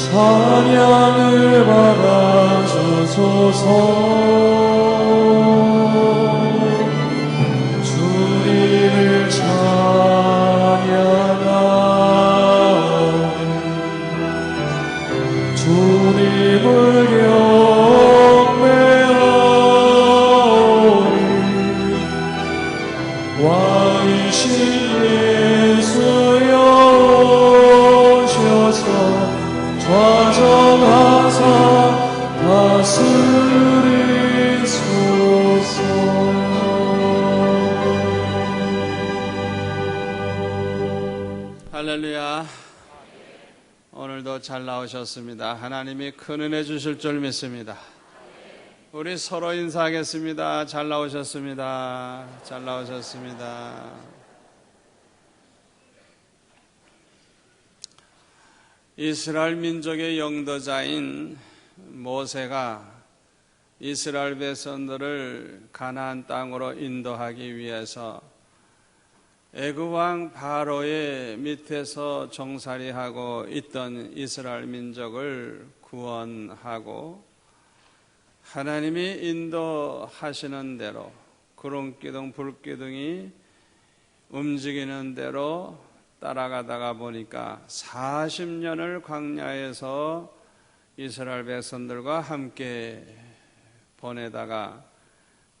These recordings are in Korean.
찬양을 받아주소서. 주님을 찬양하오니 주님을 경배하오니 왕이신 예수여 오셔서 좌정하사 다스리소서. 할렐루야. 오늘도 잘 나오셨습니다. 하나님이 큰 은혜 주실 줄 믿습니다. 우리 서로 인사하겠습니다. 잘 나오셨습니다. 잘 나오셨습니다. 이스라엘 민족의 영도자인 모세가 이스라엘 백성들을 가나안 땅으로 인도하기 위해서 애굽 왕 바로의 밑에서 종살이하고 있던 이스라엘 민족을 구원하고 하나님이 인도하시는 대로 구름기둥 불기둥이 움직이는 대로 따라가다가 보니까 40년을 광야에서 이스라엘 백성들과 함께 보내다가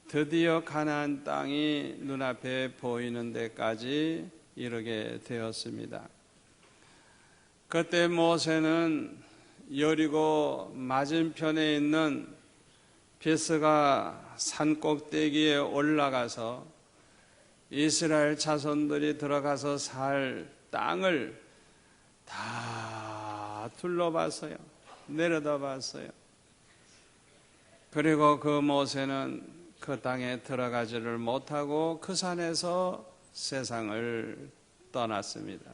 드디어 가나안 땅이 눈앞에 보이는 데까지 이르게 되었습니다. 그때 모세는 여리고 맞은편에 있는 비스가 산 꼭대기에 올라가서 이스라엘 자손들이 들어가서 살 땅을 다 둘러봤어요. 내려다봤어요. 그리고 그 모세는 그 땅에 들어가지를 못하고 그 산에서 세상을 떠났습니다.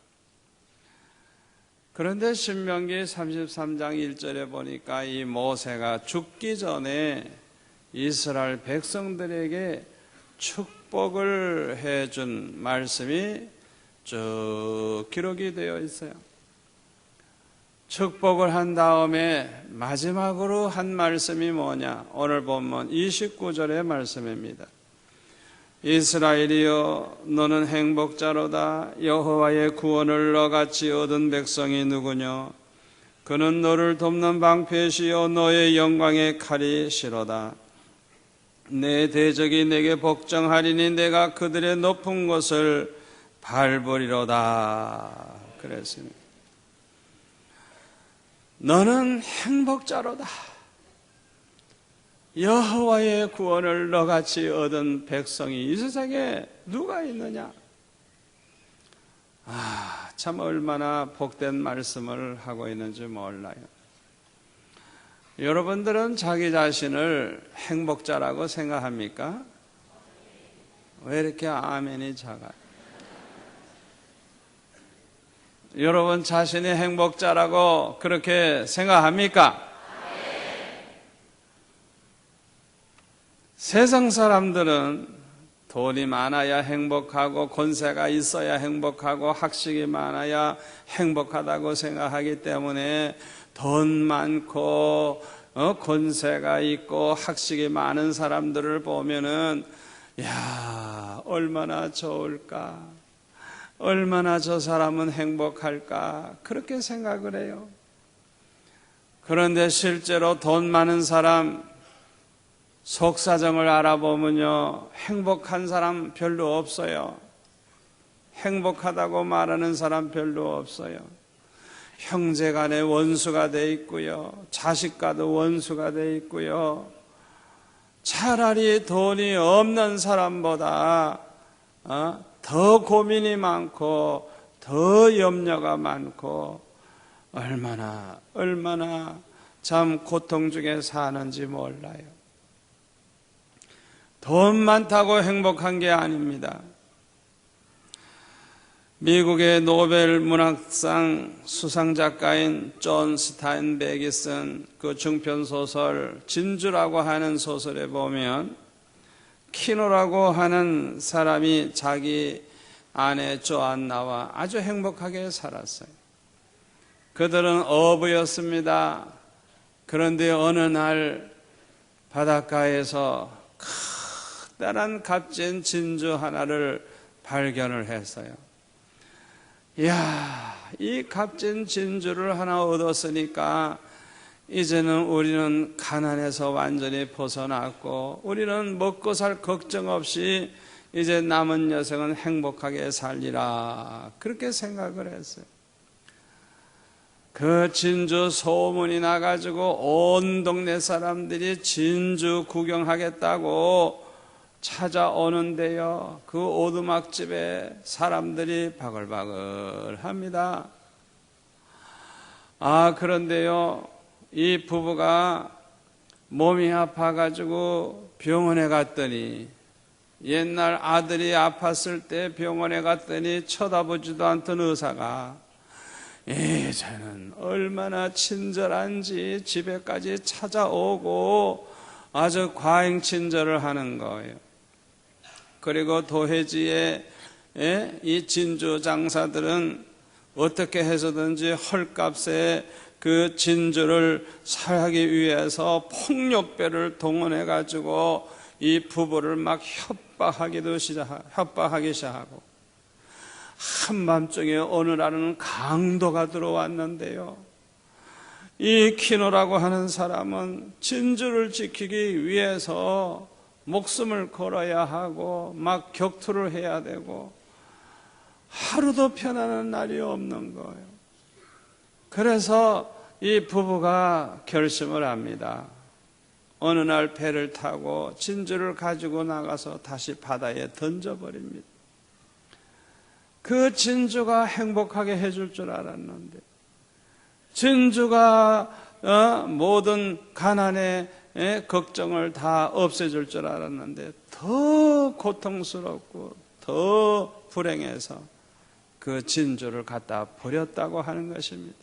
그런데 신명기 33장 1절에 보니까 이 모세가 죽기 전에 이스라엘 백성들에게 축복을 해준 말씀이 쭉 기록이 되어 있어요. 축복을 한 다음에 마지막으로 한 말씀이 뭐냐? 오늘 본문 29절의 말씀입니다. 이스라엘이여 너는 행복자로다. 여호와의 구원을 너같이 얻은 백성이 누구냐? 그는 너를 돕는 방패시여 너의 영광의 칼이시로다. 내 대적이 내게 복종하리니 내가 그들의 높은 곳을 밟으리로다. 그랬습니다. 너는 행복자로다. 여호와의 구원을 너같이 얻은 백성이 이 세상에 누가 있느냐? 참 얼마나 복된 말씀을 하고 있는지 몰라요. 여러분들은 자기 자신을 행복자라고 생각합니까? 왜 이렇게 아멘이 작아요? 여러분 자신이 행복자라고 그렇게 생각합니까? 세상 사람들은 돈이 많아야 행복하고 권세가 있어야 행복하고 학식이 많아야 행복하다고 생각하기 때문에 돈 많고 권세가 있고 학식이 많은 사람들을 보면은 야, 얼마나 좋을까? 얼마나 저 사람은 행복할까? 그렇게 생각을 해요. 그런데 실제로 돈 많은 사람 속사정을 알아보면요, 행복한 사람 별로 없어요. 행복하다고 말하는 사람 별로 없어요. 형제간에 원수가 돼 있고요, 자식과도 원수가 돼 있고요. 차라리 돈이 없는 사람보다 더 고민이 많고 더 염려가 많고 얼마나 참 고통 중에 사는지 몰라요. 돈 많다고 행복한 게 아닙니다. 미국의 노벨 문학상 수상작가인 존 스타인백이 쓴 그 중편소설 진주라고 하는 소설에 보면 키노라고 하는 사람이 자기 아내 조안나와 아주 행복하게 살았어요. 그들은 어부였습니다. 그런데 어느 날 바닷가에서 커다란 값진 진주 하나를 발견을 했어요. 이야, 이 값진 진주를 하나 얻었으니까 이제는 우리는 가난에서 완전히 벗어났고 우리는 먹고 살 걱정 없이 이제 남은 여생은 행복하게 살리라, 그렇게 생각을 했어요. 그 진주 소문이 나가지고 온 동네 사람들이 진주 구경하겠다고 찾아오는데요, 그 오두막집에 사람들이 바글바글 합니다. 그런데요, 이 부부가 몸이 아파가지고 병원에 갔더니, 옛날 아들이 아팠을 때 병원에 갔더니 쳐다보지도 않던 의사가 이제는 얼마나 친절한지 집에까지 찾아오고 아주 과잉 친절을 하는 거예요. 그리고 도해지에 이 진주 장사들은 어떻게 해서든지 헐값에 그 진주를 사기 위해서 폭력배를 동원해 가지고 이 부부를 막 협박하기 시작하고, 한밤중에 어느 날은 강도가 들어왔는데요, 이 키노라고 하는 사람은 진주를 지키기 위해서 목숨을 걸어야 하고 막 격투를 해야 되고 하루도 편안한 날이 없는 거예요. 그래서 이 부부가 결심을 합니다. 어느 날 배를 타고 진주를 가지고 나가서 다시 바다에 던져버립니다. 그 진주가 행복하게 해줄 줄 알았는데, 진주가 모든 가난의 걱정을 다 없애줄 줄 알았는데 더 고통스럽고 더 불행해서 그 진주를 갖다 버렸다고 하는 것입니다.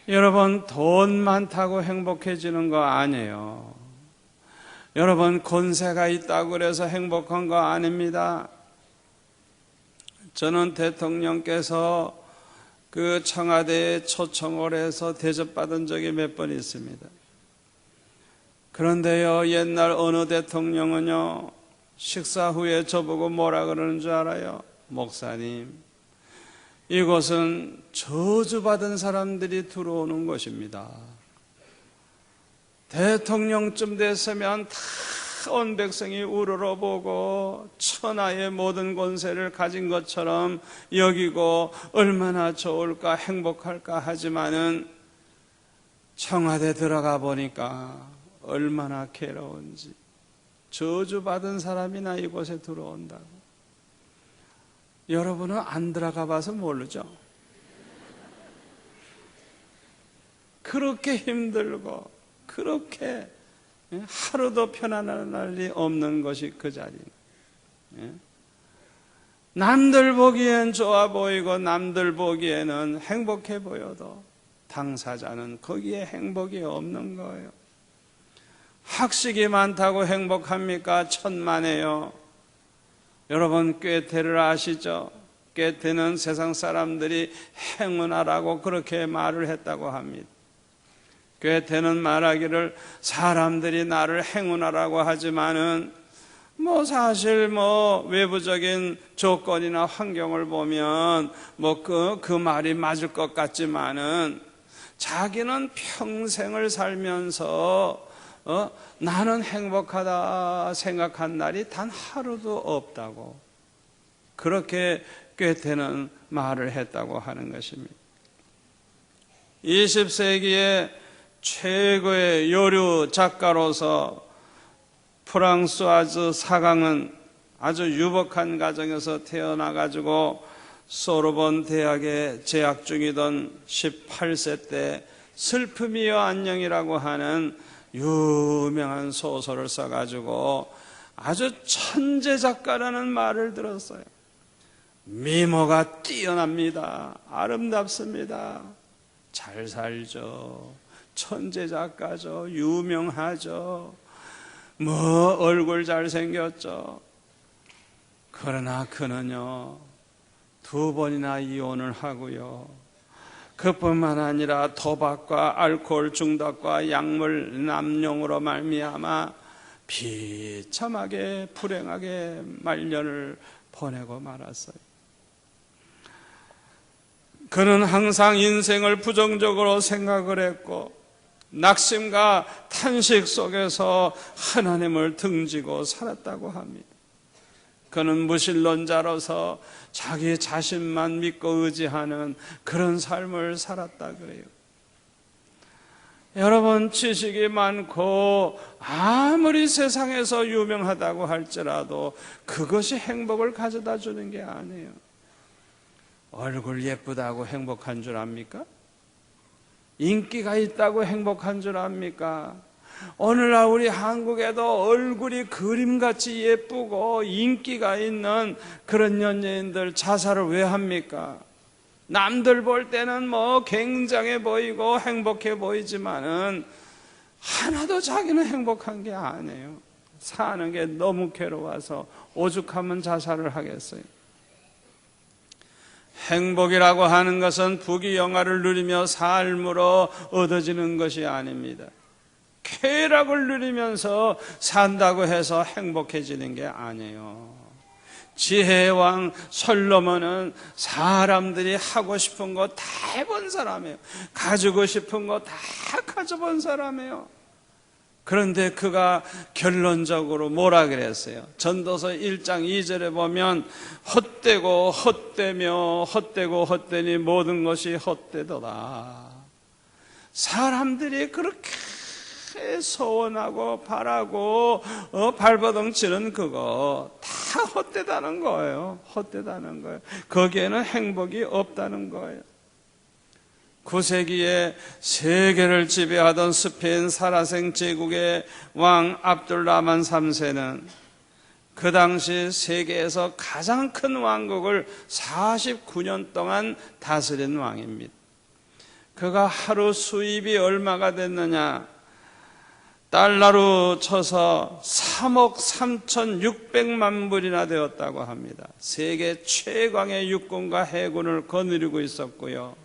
여러분, 돈 많다고 행복해지는 거 아니에요. 여러분, 권세가 있다고 그래서 행복한 거 아닙니다. 저는 대통령께서 그 청와대에 초청을 해서 대접받은 적이 몇 번 있습니다. 그런데요, 옛날 어느 대통령은요, 식사 후에 저보고 뭐라 그러는 줄 알아요? 목사님, 이곳은 저주받은 사람들이 들어오는 곳입니다. 대통령쯤 됐으면 다 온 백성이 우러러보고 천하의 모든 권세를 가진 것처럼 여기고 얼마나 좋을까 행복할까 하지만은 청와대 들어가 보니까 얼마나 괴로운지, 저주받은 사람이나 이곳에 들어온다고. 여러분은 안 들어가 봐서 모르죠? 그렇게 힘들고 그렇게 하루도 편안한 날이 없는 것이 그 자리예요. 남들 보기엔 좋아 보이고 남들 보기에는 행복해 보여도 당사자는 거기에 행복이 없는 거예요. 학식이 많다고 행복합니까? 천만에요. 여러분, 꾀테를 아시죠? 꾀테는 세상 사람들이 행운하라고 그렇게 말을 했다고 합니다. 꾀테는 말하기를 사람들이 나를 행운하라고 하지만은 사실 외부적인 조건이나 환경을 보면 그 말이 맞을 것 같지만은 자기는 평생을 살면서 나는 행복하다 생각한 날이 단 하루도 없다고, 그렇게 꾀테는 말을 했다고 하는 것입니다. 20세기에 최고의 요류 작가로서 프랑스와즈 사강은 아주 유복한 가정에서 태어나가지고 소르본 대학에 재학 중이던 18세 때 슬픔이여 안녕이라고 하는 유명한 소설을 써가지고 아주 천재 작가라는 말을 들었어요. 미모가 뛰어납니다. 아름답습니다. 잘 살죠. 천재 작가죠. 유명하죠. 얼굴 잘생겼죠. 그러나 그는요, 2번이나 이혼을 하고요, 그뿐만 아니라 도박과 알코올 중독과 약물 남용으로 말미암아 비참하게 불행하게 말년을 보내고 말았어요. 그는 항상 인생을 부정적으로 생각을 했고 낙심과 탄식 속에서 하나님을 등지고 살았다고 합니다. 그는 무신론자로서 자기 자신만 믿고 의지하는 그런 삶을 살았다 그래요. 여러분, 지식이 많고 아무리 세상에서 유명하다고 할지라도 그것이 행복을 가져다 주는 게 아니에요. 얼굴 예쁘다고 행복한 줄 압니까? 인기가 있다고 행복한 줄 압니까? 오늘날 우리 한국에도 얼굴이 그림같이 예쁘고 인기가 있는 그런 연예인들 자살을 왜 합니까? 남들 볼 때는 뭐 굉장해 보이고 행복해 보이지만은 하나도 자기는 행복한 게 아니에요. 사는 게 너무 괴로워서 오죽하면 자살을 하겠어요. 행복이라고 하는 것은 부귀영화를 누리며 삶으로 얻어지는 것이 아닙니다. 쾌락을 누리면서 산다고 해서 행복해지는 게 아니에요. 지혜의 왕 솔로몬은 사람들이 하고 싶은 거 다 해본 사람이에요. 가지고 싶은 거 다 가져본 사람이에요. 그런데 그가 결론적으로 뭐라 그랬어요? 전도서 1장 2절에 보면 헛되고 헛되며 헛되고 헛되니 모든 것이 헛되도다. 사람들이 그렇게 소원하고 바라고 발버둥 치는 그거 다 헛되다는 거예요. 헛되다는 거예요. 거기에는 행복이 없다는 거예요. 9세기에 세계를 지배하던 스페인 사라생 제국의 왕 압둘라만 3세는 그 당시 세계에서 가장 큰 왕국을 49년 동안 다스린 왕입니다. 그가 하루 수입이 얼마가 됐느냐? 달러로 쳐서 3억 3,600만 불이나 되었다고 합니다. 세계 최강의 육군과 해군을 거느리고 있었고요.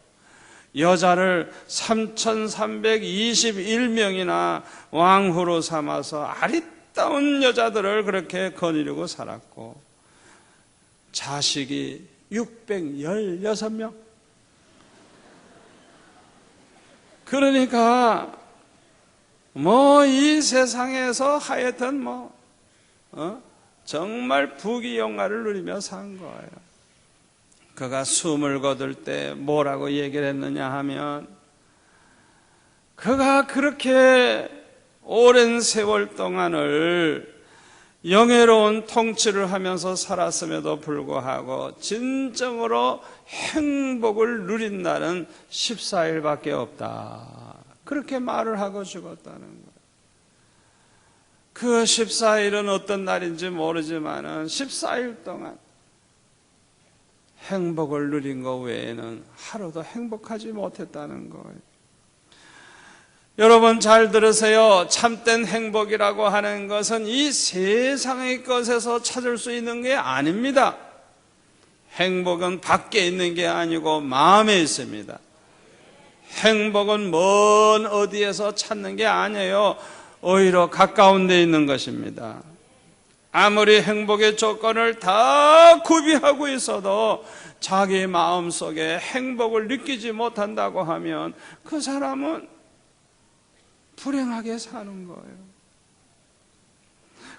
여자를 3,321명이나 왕후로 삼아서 아리따운 여자들을 그렇게 거느리고 살았고, 자식이 616명. 그러니까 이 세상에서 하여튼 정말 부귀영화를 누리며 산 거예요. 그가 숨을 거둘 때 뭐라고 얘기를 했느냐 하면, 그가 그렇게 오랜 세월 동안을 영예로운 통치를 하면서 살았음에도 불구하고 진정으로 행복을 누린 날은 14일밖에 없다. 그렇게 말을 하고 죽었다는 거예요. 그 14일은 어떤 날인지 모르지만은 14일 동안 행복을 누린 것 외에는 하루도 행복하지 못했다는 거예요. 여러분 잘 들으세요. 참된 행복이라고 하는 것은 이 세상의 것에서 찾을 수 있는 게 아닙니다. 행복은 밖에 있는 게 아니고 마음에 있습니다. 행복은 먼 어디에서 찾는 게 아니에요. 오히려 가까운 데 있는 것입니다. 아무리 행복의 조건을 다 구비하고 있어도 자기 마음속에 행복을 느끼지 못한다고 하면 그 사람은 불행하게 사는 거예요.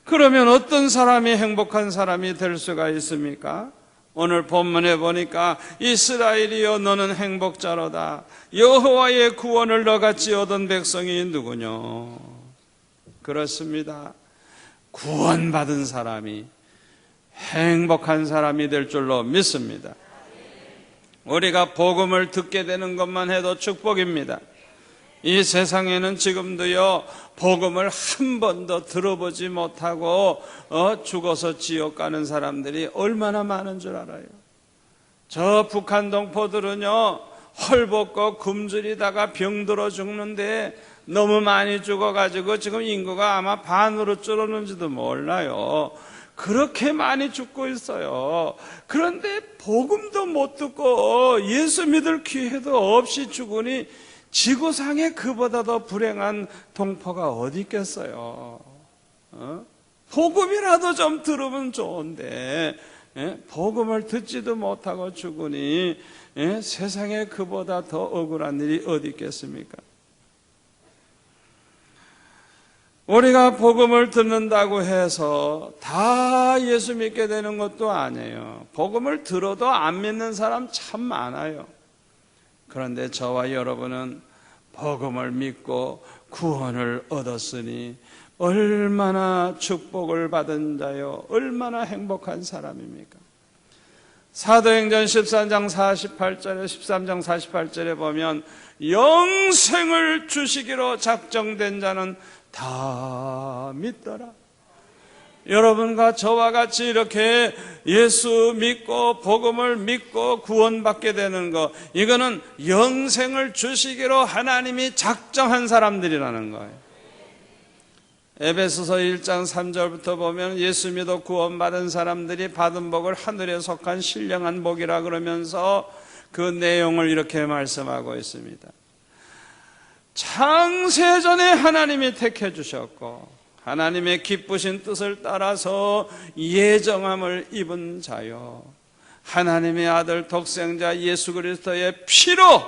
그러면 어떤 사람이 행복한 사람이 될 수가 있습니까? 오늘 본문에 보니까 이스라엘이여 너는 행복자로다. 여호와의 구원을 너같이 얻은 백성이 누구뇨? 그렇습니다. 구원받은 사람이 행복한 사람이 될 줄로 믿습니다. 우리가 복음을 듣게 되는 것만 해도 축복입니다. 이 세상에는 지금도요, 복음을 한 번도 들어보지 못하고 죽어서 지옥 가는 사람들이 얼마나 많은 줄 알아요. 저 북한 동포들은요, 헐벗고 굶주리다가 병들어 죽는데 너무 많이 죽어가지고 지금 인구가 아마 반으로 줄었는지도 몰라요. 그렇게 많이 죽고 있어요. 그런데 복음도 못 듣고 예수 믿을 기회도 없이 죽으니 지구상에 그보다 더 불행한 동포가 어디 있겠어요? 복음이라도 좀 들으면 좋은데 복음을 듣지도 못하고 죽으니 세상에 그보다 더 억울한 일이 어디 있겠습니까? 우리가 복음을 듣는다고 해서 다 예수 믿게 되는 것도 아니에요. 복음을 들어도 안 믿는 사람 참 많아요. 그런데 저와 여러분은 복음을 믿고 구원을 얻었으니 얼마나 축복을 받은 자요, 얼마나 행복한 사람입니까? 사도행전 13장 48절에 보면 영생을 주시기로 작정된 자는 다 믿더라. 여러분과 저와 같이 이렇게 예수 믿고 복음을 믿고 구원받게 되는 것, 이거는 영생을 주시기로 하나님이 작정한 사람들이라는 거예요. 에베소서 1장 3절부터 보면 예수 믿어 구원받은 사람들이 받은 복을 하늘에 속한 신령한 복이라 그러면서 그 내용을 이렇게 말씀하고 있습니다. 창세전에 하나님이 택해 주셨고 하나님의 기쁘신 뜻을 따라서 예정함을 입은 자요, 하나님의 아들 독생자 예수 그리스도의 피로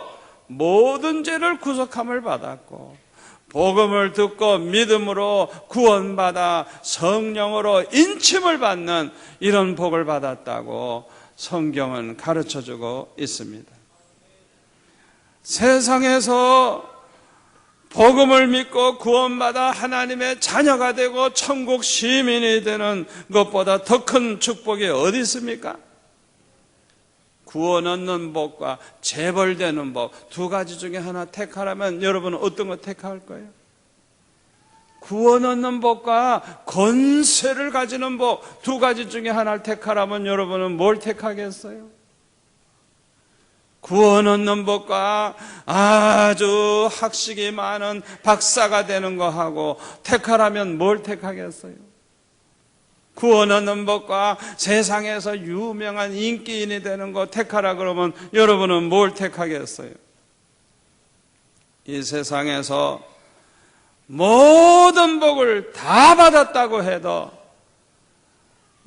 모든 죄를 구속함을 받았고 복음을 듣고 믿음으로 구원받아 성령으로 인침을 받는 이런 복을 받았다고 성경은 가르쳐주고 있습니다. 세상에서 복음을 믿고 구원받아 하나님의 자녀가 되고 천국 시민이 되는 것보다 더 큰 축복이 어디 있습니까? 구원 얻는 복과 재벌되는 복, 두 가지 중에 하나 택하라면 여러분은 어떤 거 택할 거예요? 구원 얻는 복과 권세를 가지는 복, 두 가지 중에 하나를 택하라면 여러분은 뭘 택하겠어요? 구원 얻는 복과 아주 학식이 많은 박사가 되는 거하고 택하라면 뭘 택하겠어요? 구원 얻는 복과 세상에서 유명한 인기인이 되는 거 택하라 그러면 여러분은 뭘 택하겠어요? 이 세상에서 모든 복을 다 받았다고 해도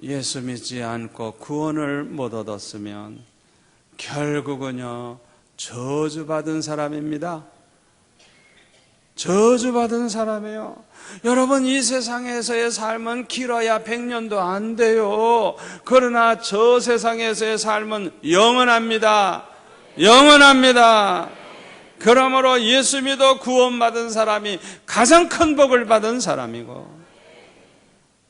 예수 믿지 않고 구원을 못 얻었으면 결국은요, 저주받은 사람입니다. 저주받은 사람이에요. 여러분, 이 세상에서의 삶은 길어야 100년도 안 돼요. 그러나 저 세상에서의 삶은 영원합니다. 영원합니다. 그러므로 예수 믿어 구원받은 사람이 가장 큰 복을 받은 사람이고,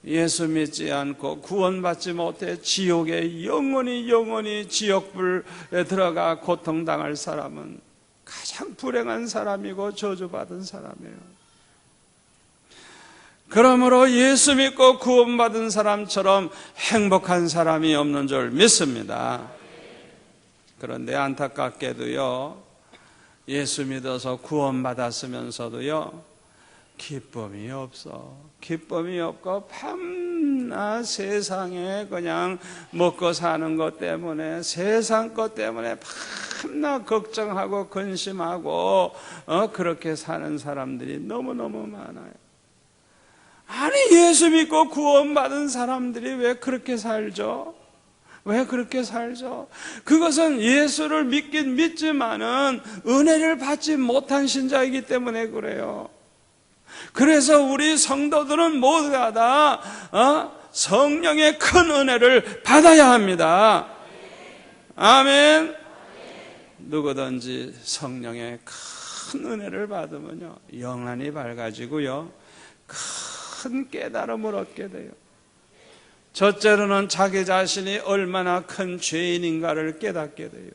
예수 믿지 않고 구원받지 못해 지옥에 영원히 지옥불에 들어가 고통당할 사람은 가장 불행한 사람이고 저주받은 사람이에요. 그러므로 예수 믿고 구원받은 사람처럼 행복한 사람이 없는 줄 믿습니다. 그런데 안타깝게도요, 예수 믿어서 구원받았으면서도요, 기쁨이 없어. 기쁨이 없고 밤낮 세상에 그냥 먹고 사는 것 때문에, 세상 것 때문에 밤낮 걱정하고 근심하고 그렇게 사는 사람들이 너무너무 많아요. 아니, 예수 믿고 구원받은 사람들이 왜 그렇게 살죠? 왜 그렇게 살죠? 그것은 예수를 믿긴 믿지만은 은혜를 받지 못한 신자이기 때문에 그래요. 그래서 우리 성도들은 모두 다 성령의 큰 은혜를 받아야 합니다. 아멘. 누구든지 성령의 큰 은혜를 받으면요, 영안이 밝아지고요, 큰 깨달음을 얻게 돼요. 첫째로는 자기 자신이 얼마나 큰 죄인인가를 깨닫게 돼요.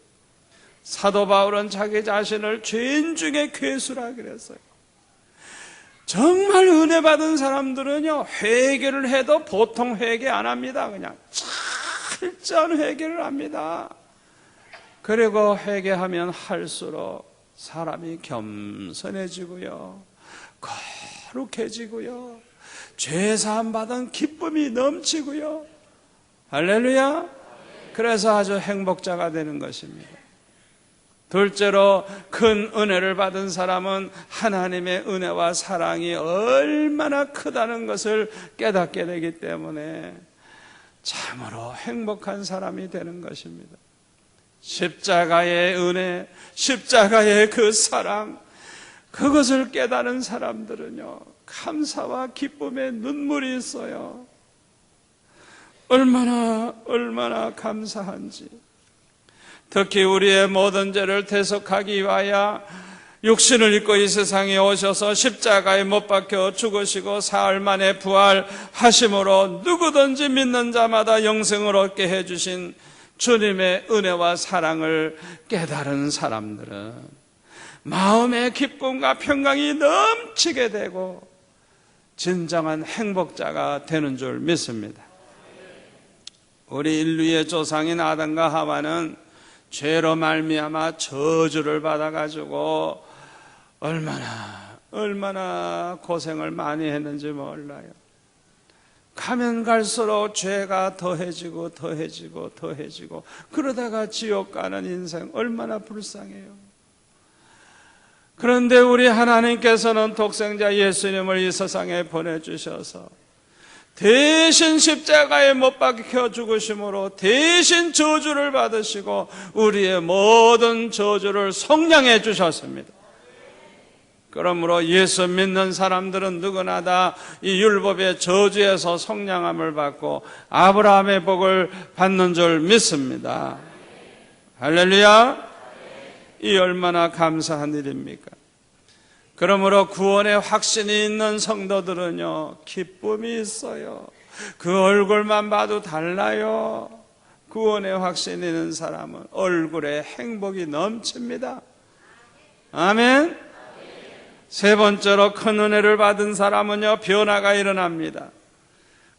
사도 바울은 자기 자신을 죄인 중에 괴수라 그랬어요. 정말 은혜 받은 사람들은요, 회개를 해도 보통 회개 안 합니다. 그냥 철저한 회개를 합니다. 그리고 회개하면 할수록 사람이 겸손해지고요, 거룩해지고요, 죄사함 받은 기쁨이 넘치고요. 할렐루야. 그래서 아주 행복자가 되는 것입니다. 둘째로 큰 은혜를 받은 사람은 하나님의 은혜와 사랑이 얼마나 크다는 것을 깨닫게 되기 때문에 참으로 행복한 사람이 되는 것입니다. 십자가의 은혜, 십자가의 그 사랑, 그것을 깨달은 사람들은요, 감사와 기쁨의 눈물이 있어요. 얼마나 감사한지. 특히 우리의 모든 죄를 대속하기 위하여 육신을 입고 이 세상에 오셔서 십자가에 못 박혀 죽으시고 사흘 만에 부활하심으로 누구든지 믿는 자마다 영생을 얻게 해주신 주님의 은혜와 사랑을 깨달은 사람들은 마음의 기쁨과 평강이 넘치게 되고 진정한 행복자가 되는 줄 믿습니다. 우리 인류의 조상인 아담과 하와는 죄로 말미암아 저주를 받아가지고 얼마나 고생을 많이 했는지 몰라요. 가면 갈수록 죄가 더해지고 그러다가 지옥 가는 인생 얼마나 불쌍해요. 그런데 우리 하나님께서는 독생자 예수님을 이 세상에 보내주셔서 대신 십자가에 못 박혀 죽으심으로 대신 저주를 받으시고 우리의 모든 저주를 속량해 주셨습니다. 그러므로 예수 믿는 사람들은 누구나 다 이 율법의 저주에서 속량함을 받고 아브라함의 복을 받는 줄 믿습니다. 할렐루야. 이 얼마나 감사한 일입니까? 그러므로 구원의 확신이 있는 성도들은요, 기쁨이 있어요. 그 얼굴만 봐도 달라요. 구원의 확신이 있는 사람은 얼굴에 행복이 넘칩니다. 아멘. 세 번째로 큰 은혜를 받은 사람은요, 변화가 일어납니다.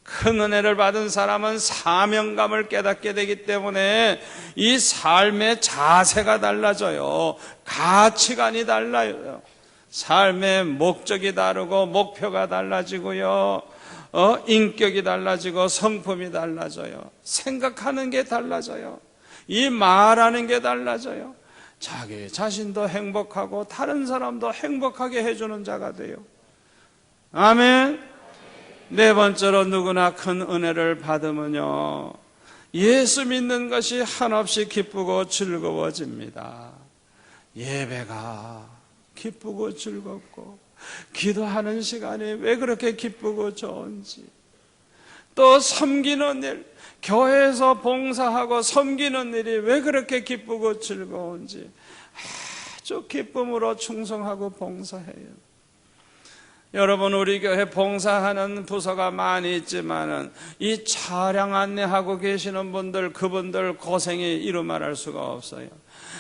큰 은혜를 받은 사람은 사명감을 깨닫게 되기 때문에 이 삶의 자세가 달라져요. 가치관이 달라요. 삶의 목적이 다르고 목표가 달라지고요, 인격이 달라지고 성품이 달라져요. 생각하는 게 달라져요. 이 말하는 게 달라져요. 자기 자신도 행복하고 다른 사람도 행복하게 해주는 자가 돼요. 아멘. 네 번째로 누구나 큰 은혜를 받으면요, 예수 믿는 것이 한없이 기쁘고 즐거워집니다. 예배가 기쁘고 즐겁고 기도하는 시간이 왜 그렇게 기쁘고 좋은지, 또 섬기는 일, 교회에서 봉사하고 섬기는 일이 왜 그렇게 기쁘고 즐거운지 아주 기쁨으로 충성하고 봉사해요. 여러분, 우리 교회 봉사하는 부서가 많이 있지만은 이 차량 안내하고 계시는 분들, 그분들 고생이 이루 말할 수가 없어요.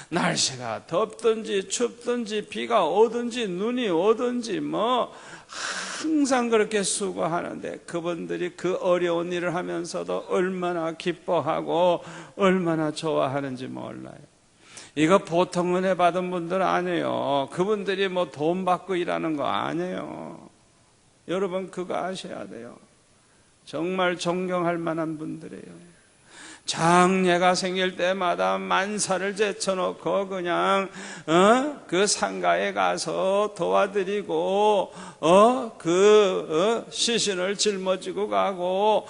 날씨가 덥든지 춥든지 비가 오든지 눈이 오든지 항상 그렇게 수고하는데 그분들이 그 어려운 일을 하면서도 얼마나 기뻐하고 얼마나 좋아하는지 몰라요. 이거 보통 은혜 받은 분들 아니에요. 그분들이 돈 받고 일하는 거 아니에요. 여러분, 그거 아셔야 돼요. 정말 존경할 만한 분들이에요. 장례가 생길 때마다 만사를 제쳐놓고 그냥 그 상가에 가서 도와드리고 시신을 짊어지고 가고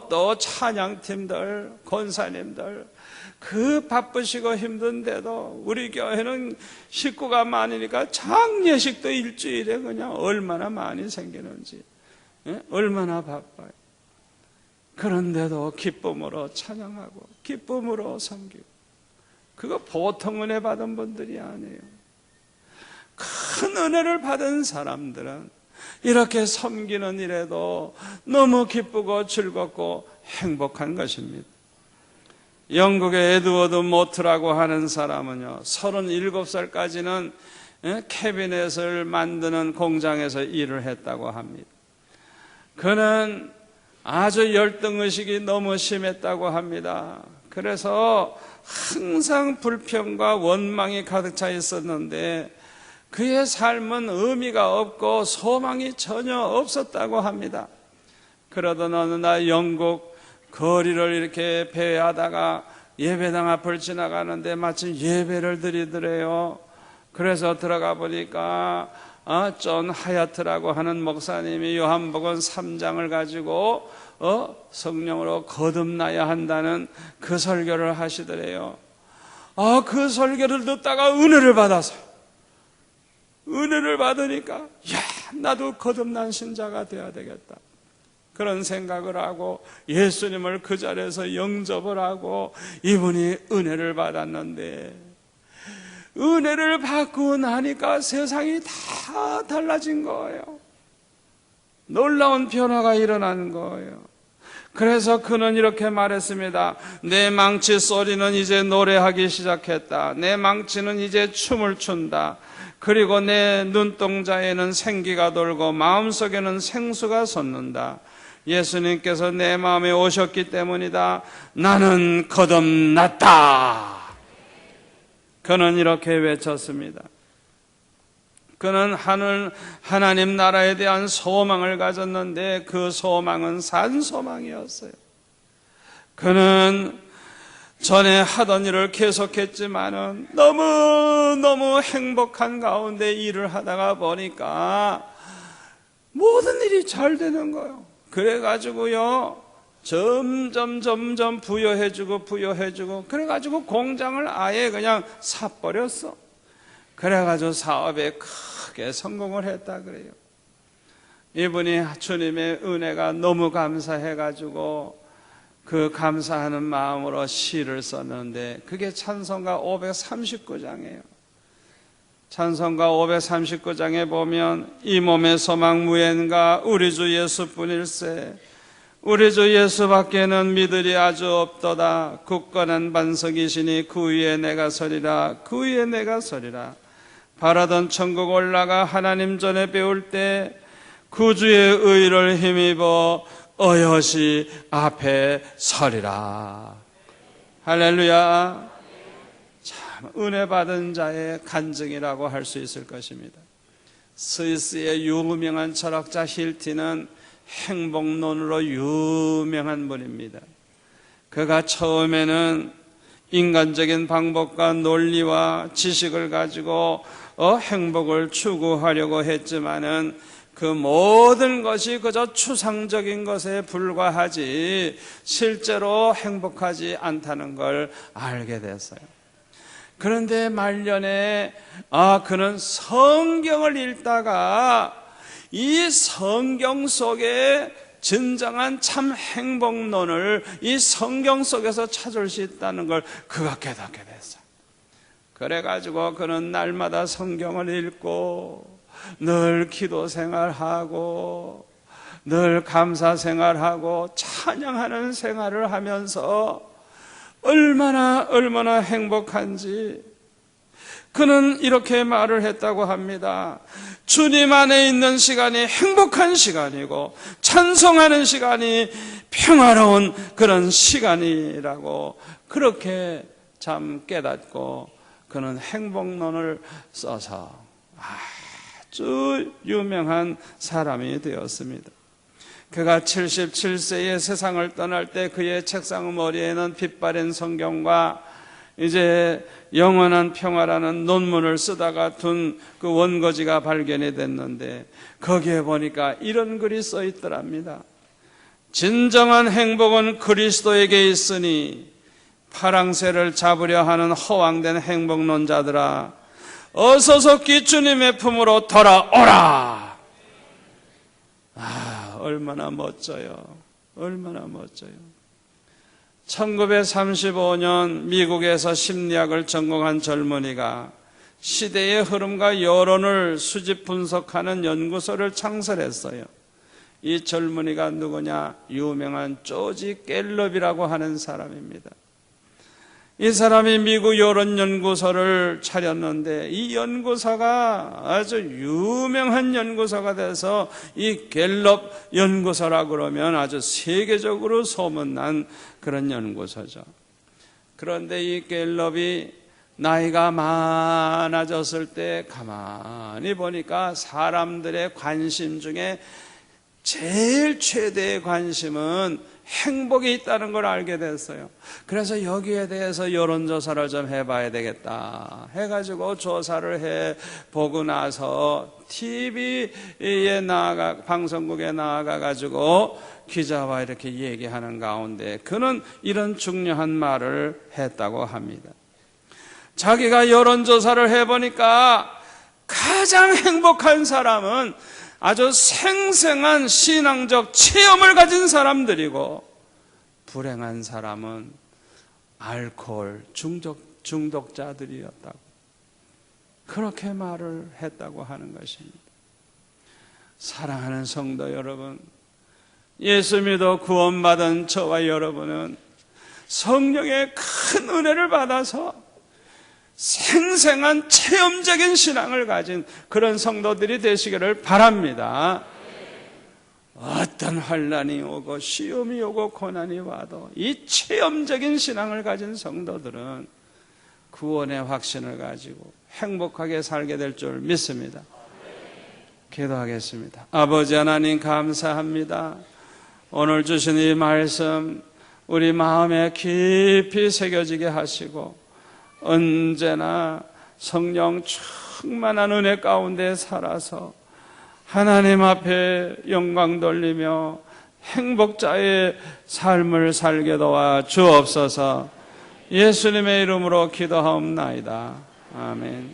또 찬양팀들, 권사님들 그 바쁘시고 힘든데도 우리 교회는 식구가 많으니까 장례식도 일주일에 그냥 얼마나 많이 생기는지, 얼마나 바빠요. 그런데도 기쁨으로 찬양하고 기쁨으로 섬기고, 그거 보통 은혜 받은 분들이 아니에요. 큰 은혜를 받은 사람들은 이렇게 섬기는 일에도 너무 기쁘고 즐겁고 행복한 것입니다. 영국의 에드워드 모트라고 하는 사람은요, 37살까지는 캐비넷을 만드는 공장에서 일을 했다고 합니다. 그는 아주 열등의식이 너무 심했다고 합니다. 그래서 항상 불평과 원망이 가득 차 있었는데 그의 삶은 의미가 없고 소망이 전혀 없었다고 합니다. 그러던 어느 날 영국 거리를 이렇게 배회하다가 예배당 앞을 지나가는데 마침 예배를 드리더래요. 그래서 들어가 보니까 존 하야트라고 하는 목사님이 요한복음 3장을 가지고 성령으로 거듭나야 한다는 그 설교를 하시더래요. 그 설교를 듣다가 은혜를 받으니까 나도 거듭난 신자가 되어야 되겠다, 그런 생각을 하고 예수님을 그 자리에서 영접을 하고 이분이 은혜를 받았는데, 은혜를 받고 나니까 세상이 다 달라진 거예요. 놀라운 변화가 일어나는 거예요. 그래서 그는 이렇게 말했습니다. 내 망치 소리는 이제 노래하기 시작했다. 내 망치는 이제 춤을 춘다. 그리고 내 눈동자에는 생기가 돌고 마음속에는 생수가 솟는다. 예수님께서 내 마음에 오셨기 때문이다. 나는 거듭났다. 그는 이렇게 외쳤습니다. 그는 하나님 나라에 대한 소망을 가졌는데 그 소망은 산소망이었어요. 그는 전에 하던 일을 계속했지만은 너무 행복한 가운데 일을 하다가 보니까 모든 일이 잘 되는 거예요. 그래가지고요, 점점 부여해주고 그래가지고 공장을 아예 그냥 사버렸어. 그래가지고 사업에 크게 성공을 했다 그래요. 이분이 주님의 은혜가 너무 감사해가지고 그 감사하는 마음으로 시를 썼는데 그게 찬송가 539장이에요. 찬송가 539장에 보면 이 몸의 소망 무엔가 우리 주 예수뿐일세. 우리 주 예수밖에는 믿으리 아주 없도다. 굳건한 반석이시니 그 위에 내가 서리라. 그 위에 내가 서리라. 바라던 천국 올라가 하나님 전에 배울 때 구주의 의를 힘입어 어여시 앞에 서리라. 할렐루야. 참 은혜 받은 자의 간증이라고 할 수 있을 것입니다. 스위스의 유명한 철학자 힐티는 행복론으로 유명한 분입니다. 그가 처음에는 인간적인 방법과 논리와 지식을 가지고 행복을 추구하려고 했지만은 그 모든 것이 그저 추상적인 것에 불과하지 실제로 행복하지 않다는 걸 알게 됐어요. 그런데 말년에 그는 성경을 읽다가 이 성경 속에 진정한 참 행복론을 이 성경 속에서 찾을 수 있다는 걸 그가 깨닫게 됐어요. 그래가지고 그는 날마다 성경을 읽고 늘 기도 생활하고 늘 감사 생활하고 찬양하는 생활을 하면서 얼마나 행복한지 그는 이렇게 말을 했다고 합니다. 주님 안에 있는 시간이 행복한 시간이고 찬송하는 시간이 평화로운 그런 시간이라고 그렇게 참 깨닫고 그는 행복론을 써서 아주 유명한 사람이 되었습니다. 그가 77세에 세상을 떠날 때 그의 책상 머리에는 빛바랜 성경과 이제 영원한 평화라는 논문을 쓰다가 둔 그 원고지가 발견이 됐는데 거기에 보니까 이런 글이 써 있더랍니다. 진정한 행복은 그리스도에게 있으니 파랑새를 잡으려 하는 허황된 행복론자들아 어서 속히 주님의 품으로 돌아오라. 얼마나 멋져요. 얼마나 멋져요. 1935년 미국에서 심리학을 전공한 젊은이가 시대의 흐름과 여론을 수집 분석하는 연구소를 창설했어요. 이 젊은이가 누구냐? 유명한 조지 갤럽이라고 하는 사람입니다. 이 사람이 미국 여론연구소를 차렸는데 이 연구소가 아주 유명한 연구소가 돼서 이 갤럽 연구소라 그러면 아주 세계적으로 소문난 그런 연구소죠. 그런데 이 갤럽이 나이가 많아졌을 때 가만히 보니까 사람들의 관심 중에 제일 최대의 관심은 행복이 있다는 걸 알게 됐어요. 그래서 여기에 대해서 여론조사를 좀 해봐야 되겠다 해가지고 조사를 해보고 나서 TV에 방송국에 나가가지고 기자와 이렇게 얘기하는 가운데 그는 이런 중요한 말을 했다고 합니다. 자기가 여론조사를 해보니까 가장 행복한 사람은 아주 생생한 신앙적 체험을 가진 사람들이고, 불행한 사람은 알코올 중독자들이었다고, 그렇게 말을 했다고 하는 것입니다. 사랑하는 성도 여러분, 예수 믿어 구원받은 저와 여러분은 성령의 큰 은혜를 받아서 생생한 체험적인 신앙을 가진 그런 성도들이 되시기를 바랍니다. 어떤 환난이 오고 시험이 오고 고난이 와도 이 체험적인 신앙을 가진 성도들은 구원의 확신을 가지고 행복하게 살게 될 줄 믿습니다. 기도하겠습니다. 아버지 하나님 감사합니다. 오늘 주신 이 말씀 우리 마음에 깊이 새겨지게 하시고 언제나 성령 충만한 은혜 가운데 살아서 하나님 앞에 영광 돌리며 행복자의 삶을 살게 도와 주옵소서. 예수님의 이름으로 기도하옵나이다. 아멘.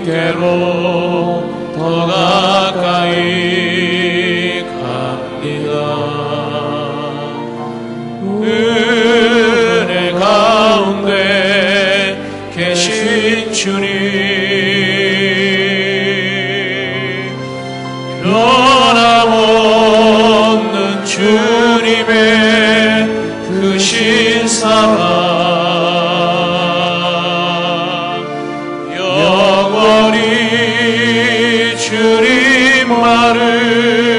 하나님께로 더 가까이 갑니다. 은혜 가운데 계신 주님, 변함없는 주님의 크신 사랑, 영원히 주님 말을